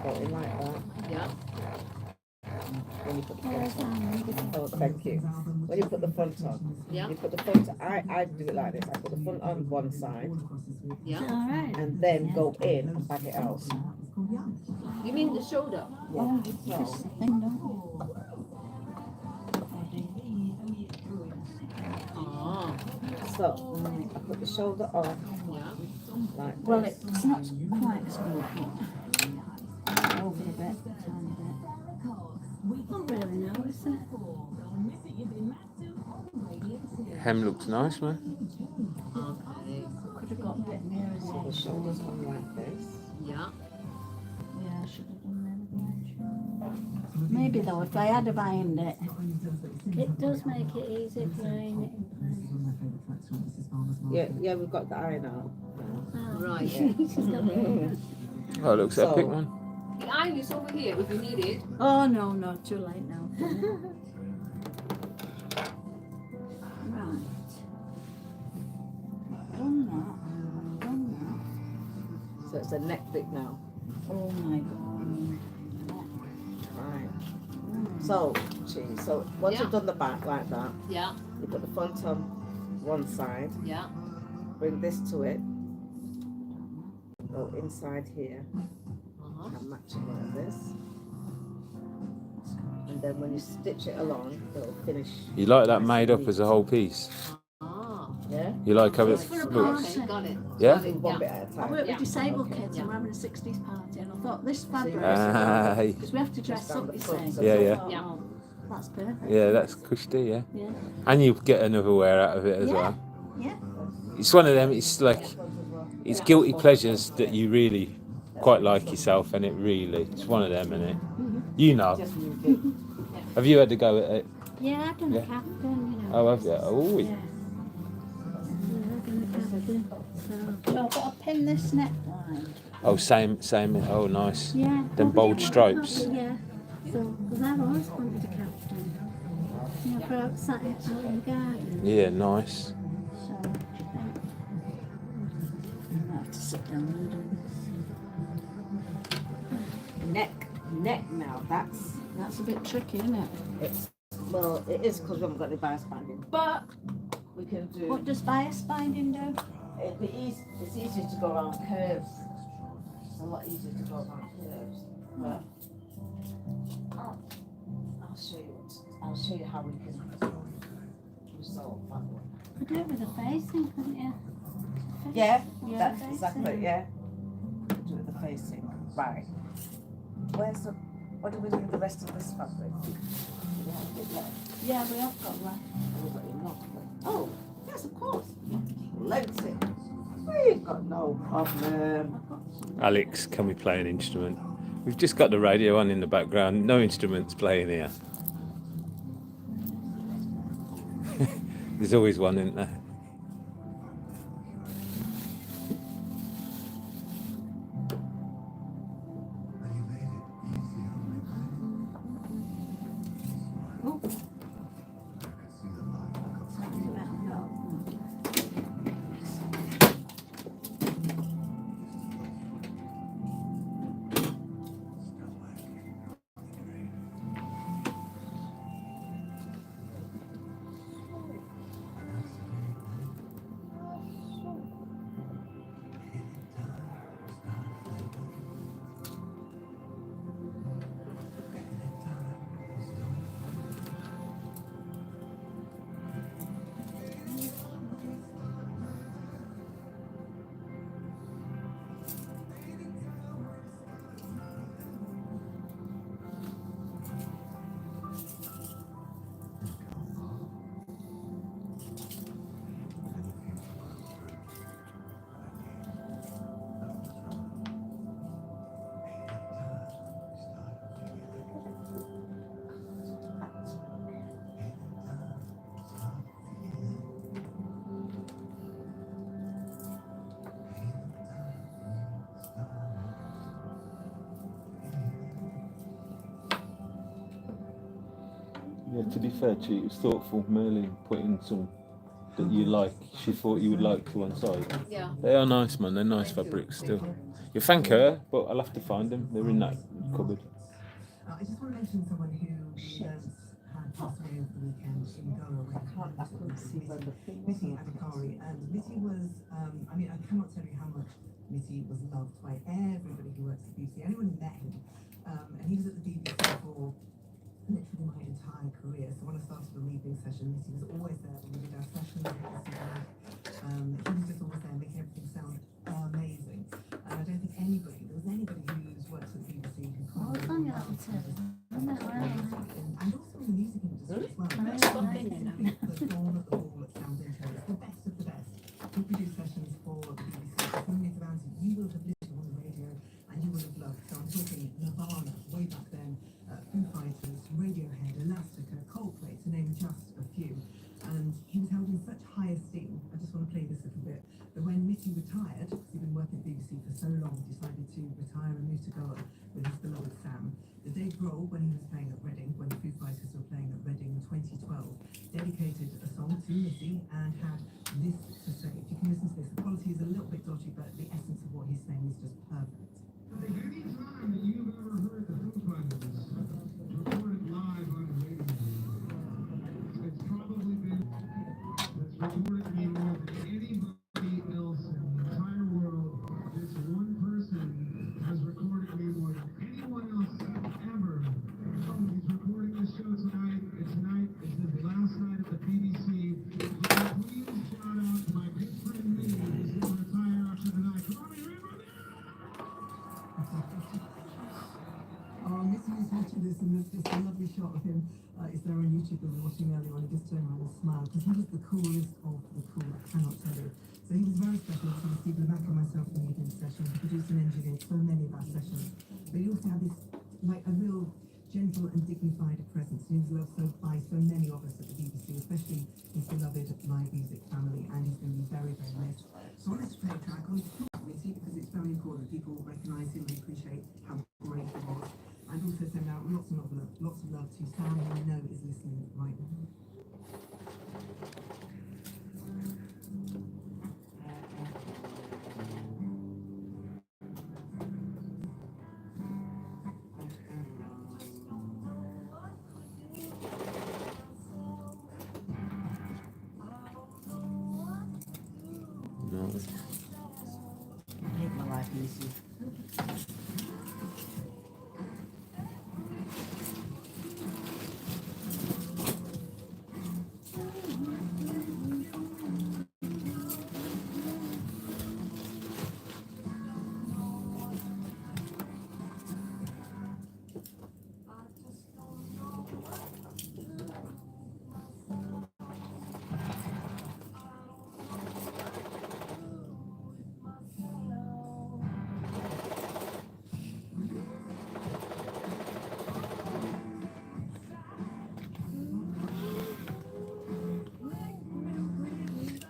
go in like that. Yeah. When you put the front on. Oh, thank you. When you put the front on, Yeah. you put the front. I do it like this. I put the front on one side. Yeah. All right. And then go in and back it out. You mean the shoulder? Yeah. Oh, you twist the thing, don't you? Ah. So I put the shoulder on Yeah. like Well, this. it's not quite as good, but over a bit, a tiny bit. Not really now, is it? Hem looks nice, man. Okay. Could have got a bit nearer So the the edge. shoulders on like this. Yeah. Yeah, I should have done maybe. Maybe though, if I had have ironed it. It does make it easy to iron it in place. Yeah, we've got the iron out. Oh. Right. She's got it. Oh, it looks So- epic, man. The iron is over here if you need it. Oh no, too late now. Right. Done that. So it's a neck bit now. Oh my god. Right. So, cheese. So once Yeah. you've done the back like that, Yeah. you put the front on one side, Yeah. bring this to it, go inside here, Uh-huh. and match it like this. And then when you stitch it along, it'll finish. You like that made up as a whole piece? Ah. Yeah? You like how it It's for a looks? Okay, got it. Yeah? Got it. One Yeah. bit at a I time. work with Yeah. disabled Okay. kids Yeah. and we're having a 60s party and I thought this fabric Aye. because we have to dress Just down up, the you front, see. so Yeah, So I yeah. thought, Yeah. oh, that's perfect. Yeah, that's cushy, yeah. Yeah. And you get another wear out of it as Yeah. well. Yeah. It's one of them, it's like, it's guilty pleasures that you really quite like yourself, and it really, it's one of them, isn't it? You know. Just move it. Have you had to go at it? Yeah, I've done Yeah. a captain, you know. Oh, have you? Oh, Yeah. I've done a captain. So I've got to pin this neckline. oh, same. Oh, nice. Yeah. Them bold stripes. Yeah. So, because I've always wanted a captain. You know, for outside out in the garden. Yeah, nice. So, I have to sit down and do Neck now. this. That's a bit tricky, isn't it? It is because we haven't got the bias binding. But we can do. What does bias binding do? It'd be easy. It's easier to go around curves. It's a lot easier to go around curves. But I'll show you. I'll show you how we can resolve that one. Could do it with a facing, couldn't you? Yeah, Yeah, that's facing. exactly it. Yeah. Do it the facing. Right. Where's the? What do we do with the rest of this fabric? Yeah, we have got left. Oh, yes, of course. Lent it. We've got no problem. Alex, can we play an instrument? We've just got the radio on in the background. No instruments playing here. There's always one, isn't there? Yeah, to be fair to you, it was thoughtful. Merlin put in some that you like, she thought you would like to one side. Yeah. They are nice, man. They're nice fabrics still. You thank her, but I'll have to find them. They're in that cupboard. I just want to mention someone who had passed away over the weekend in Goa. I couldn't see where the thing was. Mitty Adhikari, and Mitty was, I mean, I cannot tell you how much Mitty was loved by everybody who works at the BBC. Anyone who met him, and he was at the BBC for literally my entire career. So when I started on the evening session, Mitty was always there when we did our sessions. He was just always there, making everything sound amazing. And I don't think there was anybody who's worked at the BBC who Oh, it's on your little tip. Isn't it really? and also in the music industry as well. The dawn of the ball at Sound Intro is the best of the best. We produce sessions for the BBC. Some of these bands you will have listened to on the radio and you will have loved. So I'm talking Nirvana, way back then, Foo Fighters, Radiohead, Elastica, Coldplay, to name just a few. And he was held in such high esteem. I just want to play this little bit. That when Mitty retired, because he'd been working at the BBC for so long, decided to retire and move to Goa with his beloved Sam. The Dave Grohl, when he was playing at Reading, when the Foo Fighters were playing at Reading in 2012, dedicated a song to Mitty and had this to say. If you can listen to this, the quality is a little bit dodgy, but the essence of what he's saying is just perfect. Any time that you've ever heard the Foo Fighters recorded live on the radio, it's probably been that's recorded me more than anybody else in the entire world. This one person has recorded me more than anyone else ever. He's recording this show tonight. Tonight is his last night at the BBC. Please shout out to my good friend Minnie, who's going to retire after tonight. Come on, everybody! Oh, Mitty is watching this, and there's just a lovely shot of him. It's there on YouTube that we were watching earlier on. He just turned around and smiled because he was the coolest of the cool. I cannot tell you. So he was very special to Steve Rebecca and myself in the evening session. He produced and engineered so many of our sessions. But he also had this, like, a real gentle and dignified presence. He was loved so by so many of us at the BBC, especially his beloved live music family, and he's going to be very, very missed. So on this play track, I want to talk about Mitty because it's very important that people recognise him and appreciate how great he was. And also send out lots of love to Sam, who I know is listening right now. No. I hate my life easy.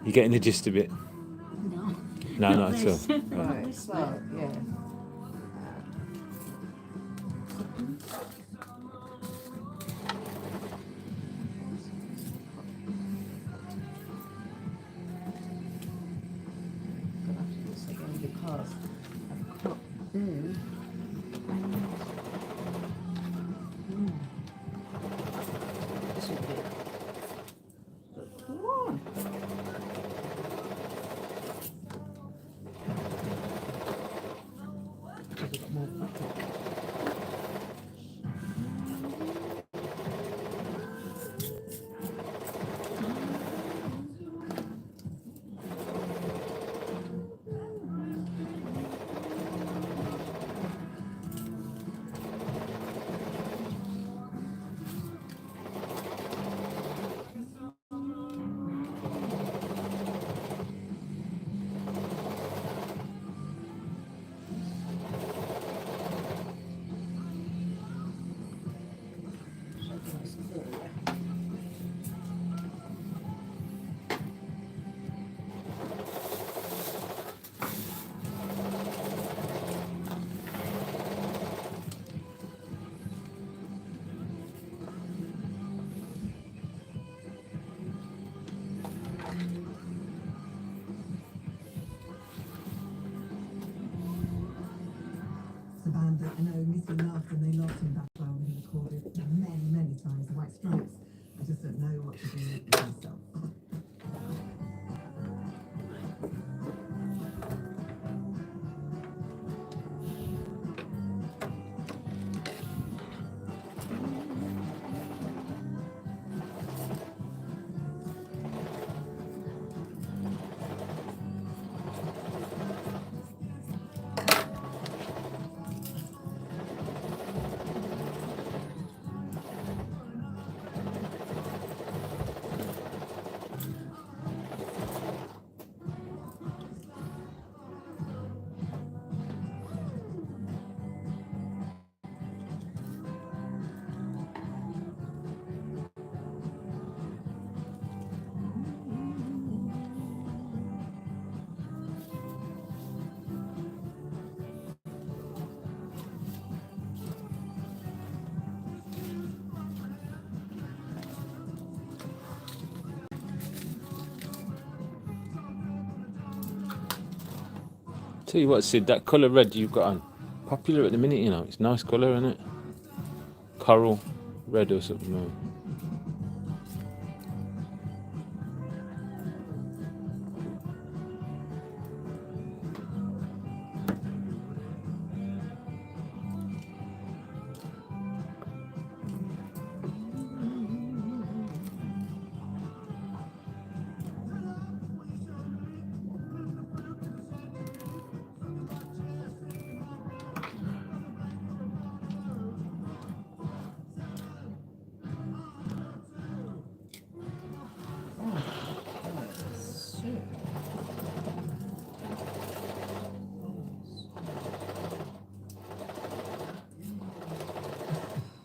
You getting the gist of it? No. No, not at all. Right, so, yeah. I'm gonna have to do this again because I've got this. Come on. I've got more butter. Tell you what, Sid, that colour red you've got on, popular at the minute, you know. It's a nice colour, isn't it? Coral red or something.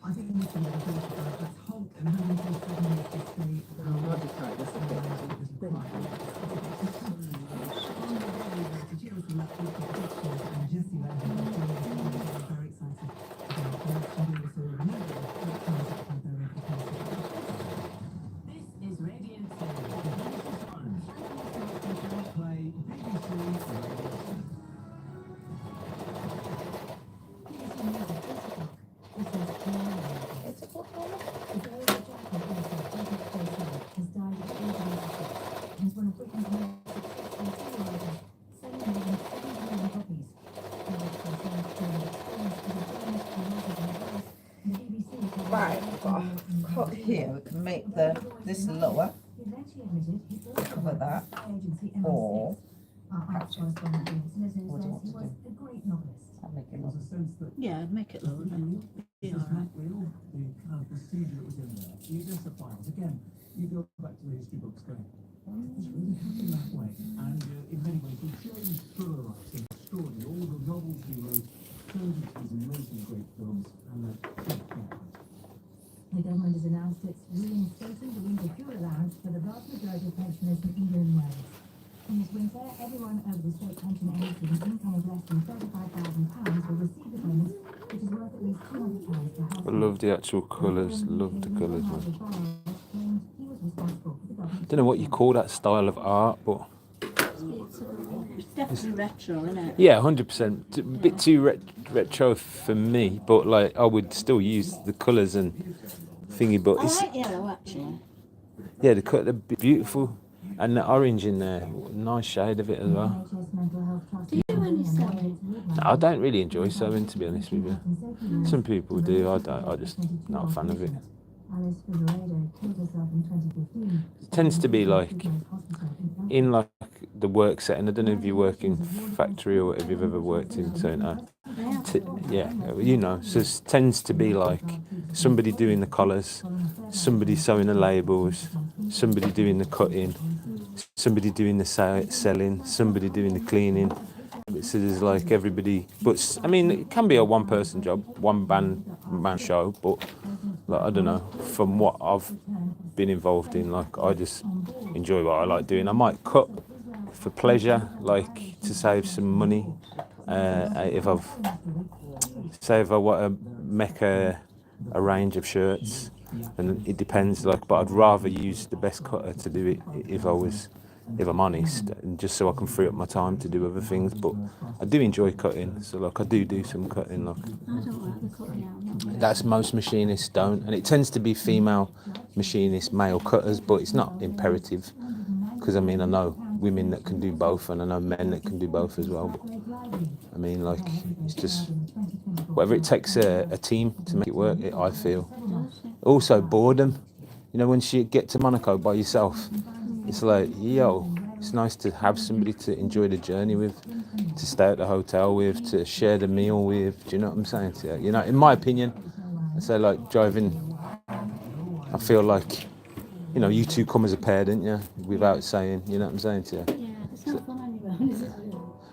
I think we need to be able to let's hold and have until 7 minutes to stay. This is Radiant Play It's a book. Right, we've got a cut here. We can make this lower, cover that, or perhaps what do you want to do? I'll make it lower. Yeah, make it lower then. Yeah, all right. You go back to the history books going, it's really happened that way. And in many ways, we changed through and story, all the novels he wrote, turned into these amazing great films, and The government has announced it's reinstating the winter fuel allowance for the vast majority of pensioners in England and Wales. In this winter, everyone over the state pension age with an income of less than £35,000 will receive the bonus, which is worth at least £200 per household. I love the actual colours. Love the colours, man. Don't know what you call that style of art, but It's definitely retro, isn't it? yeah, 100%. A bit too retro for me, but like I would still use the colours and thingy. But I it's like yellow actually. yeah, they're beautiful, and the orange in there, nice shade of it as well. Do you do any sewing? I don't really enjoy sewing, to be honest with you. Some people do. I don't. I just not a fan of it. It tends to be like in like the work setting. I don't know if you work in factory or if you've ever worked in certain. Yeah, you know. So it tends to be like somebody doing the collars, somebody sewing the labels, somebody doing the cutting, somebody doing the selling, somebody doing the cleaning. So there's like everybody, but I mean, it can be a one-person job, one-man show, but like, I don't know, from what I've been involved in, like I just enjoy what I like doing. I might cut for pleasure, like to save some money. If I want to make a range of shirts, and it depends, like, but I'd rather use the best cutter to do it if I'm honest, and just so I can free up my time to do other things. But I do enjoy cutting, so like I do some cutting. Like I don't like the cutting out. that's most machinists don't, and it tends to be female machinists, male cutters, but it's not imperative, because I mean I know women that can do both, and I know men that can do both as well. But I mean, like, it's just whatever it takes a team to make it work. I feel. Also boredom, you know, once you get to Monaco by yourself, it's like, yo, it's nice to have somebody to enjoy the journey with, to stay at the hotel with, to share the meal with. Do you know what I'm saying to you? You know, in my opinion, I say like driving, I feel like, you know, you two come as a pair, didn't you? Without saying, you know what I'm saying to you? Yeah, it's not fun anyway, is it?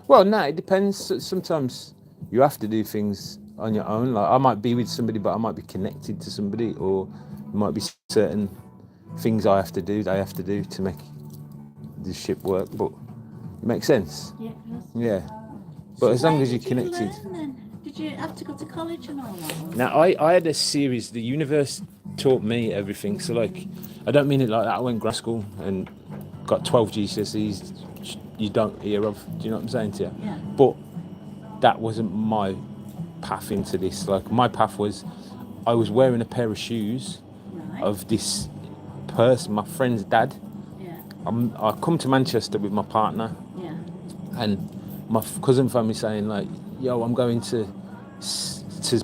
Well, no, it depends. Sometimes you have to do things on your own. Like I might be with somebody, but I might be connected to somebody, or there might be certain things I have to do, they have to do to make the ship work. But it makes sense. Yeah, it does. Yeah. But So as long where as you're did you connected. learn then? Did you have to go to college and all that? Now, I had a series, the universe taught me everything. So, like, I don't mean it like that. I went to grad school and got 12 GCSEs, you don't hear of. Do you know what I'm saying to you? Yeah. But that wasn't my path into this. Like, my path was, I was wearing a pair of shoes Right. of this person, my friend's dad. Yeah. I come to Manchester with my partner, Yeah. and my cousin phoned me saying like, "Yo, I'm going to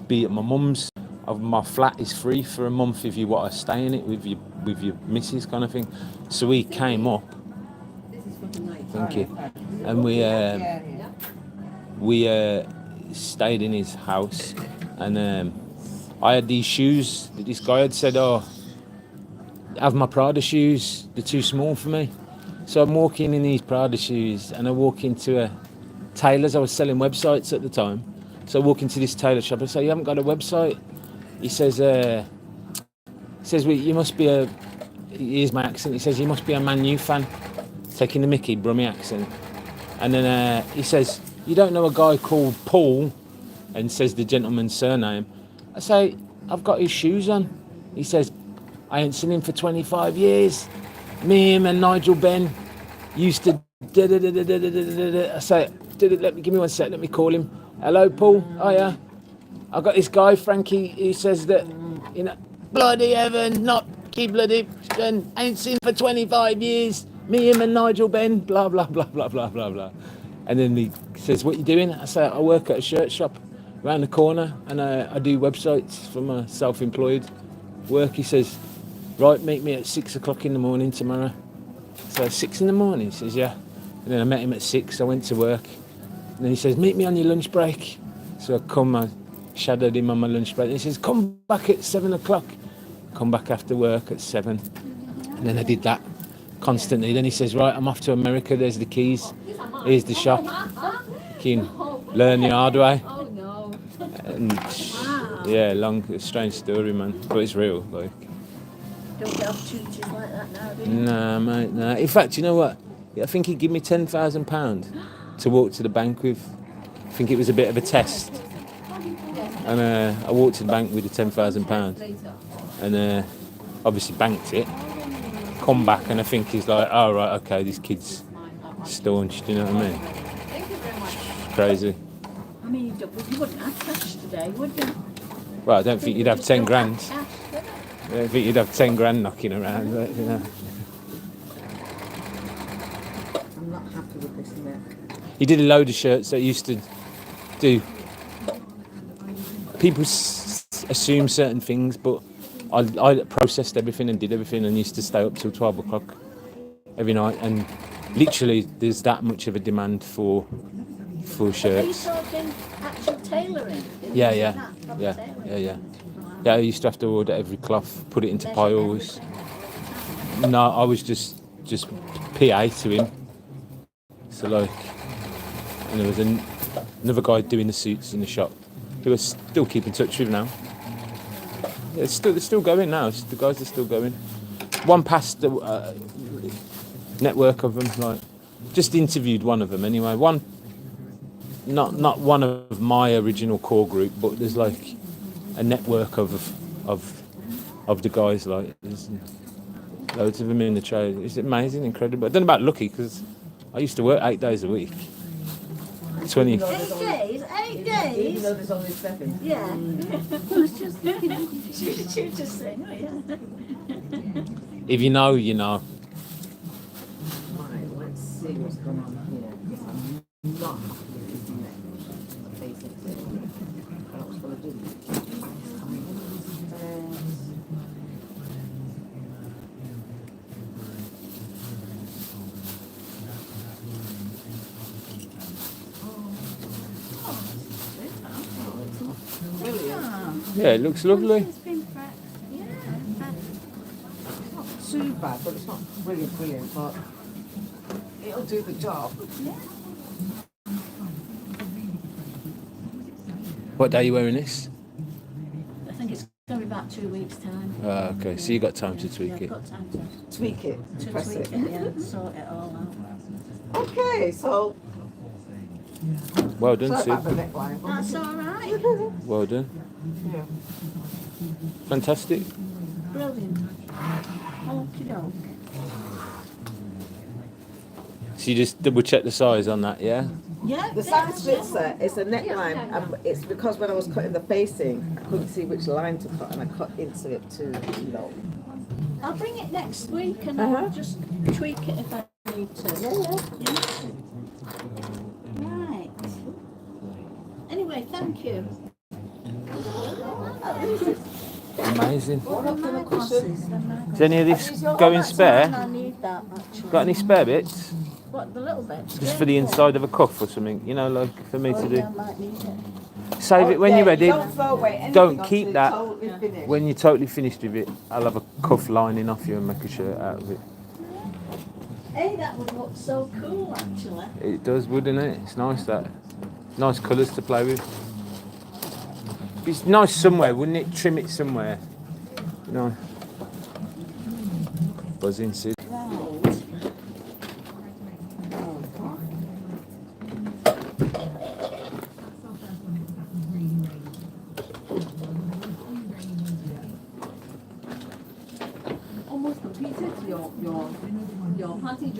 be at my mum's. My flat is free for a month if you want to stay in it with your missus," kind of thing. So we came up. This is fucking nice. Thank you. And we stayed in his house, and I had these shoes that this guy had said, "Oh, have my Prada shoes. They're too small for me." So I'm walking in these Prada shoes, and I walk into a tailor's. I was selling websites at the time, so I walk into this tailor shop. I say, "You haven't got a website?" He says, well, you must be a." Here's my accent. He says, "You must be a Man U fan," taking the Mickey Brummie accent. And then he says, "You don't know a guy called Paul?" And says the gentleman's surname. I say, "I've got his shoes on." He says, "I ain't seen him for 25 years. Me, him and Nigel Ben used to I say, give me 1 sec, let me call him. Hello, Paul. Oh, yeah. I got this guy, Frankie, he says that, bloody heaven, not keep bloody, ain't seen for 25 years. Me, him and Nigel Ben, blah, blah, blah, blah, blah, blah, blah." And then he says, "What you doing?" I say, "I work at a shirt shop around the corner, and I do websites for my self-employed work." He says, "Right, meet me at 6 o'clock in the morning tomorrow." So 6 in the morning, he says, "Yeah." And then I met him at 6, I went to work. And then he says, "Meet me on your lunch break." So I shadowed him on my lunch break. And he says, "Come back at 7 o'clock. Come back after work at 7. And then I did that constantly. Then he says, "Right, I'm off to America. There's the keys. Here's the shop. You can learn the hard way." Oh no. And Wow. yeah, strange story, man. But it's real, like. Don't get opportunities like that now, do you? Nah, mate, nah. In fact, you know what? I think he'd give me £10,000 to walk to the bank with. I think it was a bit of a test. And I walked to the bank with the £10,000 and obviously banked it. Come back and I think he's like, "Oh, right, okay, this kid's staunch," do you know what I mean? Thank you very much. Crazy. I mean, you wouldn't have cash today, would you? Well, I don't think you'd have 10 grand. Cash, would you? I don't think you'd have 10 grand knocking around, but, I'm not happy with this neck. He did a load of shirts that used to do. People assume certain things, but I processed everything and did everything and used to stay up till 12 o'clock every night. And literally, there's that much of a demand for Are you shirts. talking actual tailoring? Yeah. Tailoring. Yeah, I used to have to order every cloth, put it into piles. No, I was just PA to him. So like, and there was another guy doing the suits in the shop who I still keep in touch with now. Yeah, they're still going now. The guys are still going. One past the network of them. Like, just interviewed one of them anyway. One, not one of my original core group, but there's like a network of the guys. Like, there's loads of them in the trade. It's amazing, incredible. I don't know about lucky because I used to work 8 days a week. 20. 8 days? 8 Even days? though there's only 7. Yeah. I was just thinking, she was just saying, oh yeah. If you know, you know. Right, let's see what's going on here. I'm not happy with this neck, basically. What else will I do? Yeah, it looks lovely. It's been Not too bad, but it's not brilliant, but it'll do the job. What day are you wearing this? I think it's going to be about 2 weeks' time. Okay, so you got time to tweak Yeah, I've it. got time to Tweak it, press tweak it. it, yeah, sort it all out. Okay, so Well done, sorry about the Sue. neckline. That's all right. Well done. Yeah. Fantastic. Brilliant. Okie doke. So you just double check the size on that, yeah? Yeah. The side spitzer is a neckline, and it's because when I was cutting the facing, I couldn't see which line to cut, and I cut into it too low. I'll bring it next week and Uh-huh. I'll just tweak it if I need to. Yeah. Right. Anyway, thank you. Amazing. What are my glasses? Is any of this going I spare? need that actually. Got any spare bits? What, the little bits? Just for the inside of a cuff or something, you know, like for me to Oh, do. yeah, I might need it. Save it when you're ready. Don't throw away anything Don't until keep it's that. totally finished. When you're totally finished with it, I'll have a cuff lining off you and make a shirt out of it. Hey, that would look so cool actually. It does, wouldn't it? It's nice that. Nice colours to play with. It's nice somewhere, wouldn't it? Trim it somewhere. You know. Buzzing, Sid. Almost completed your panty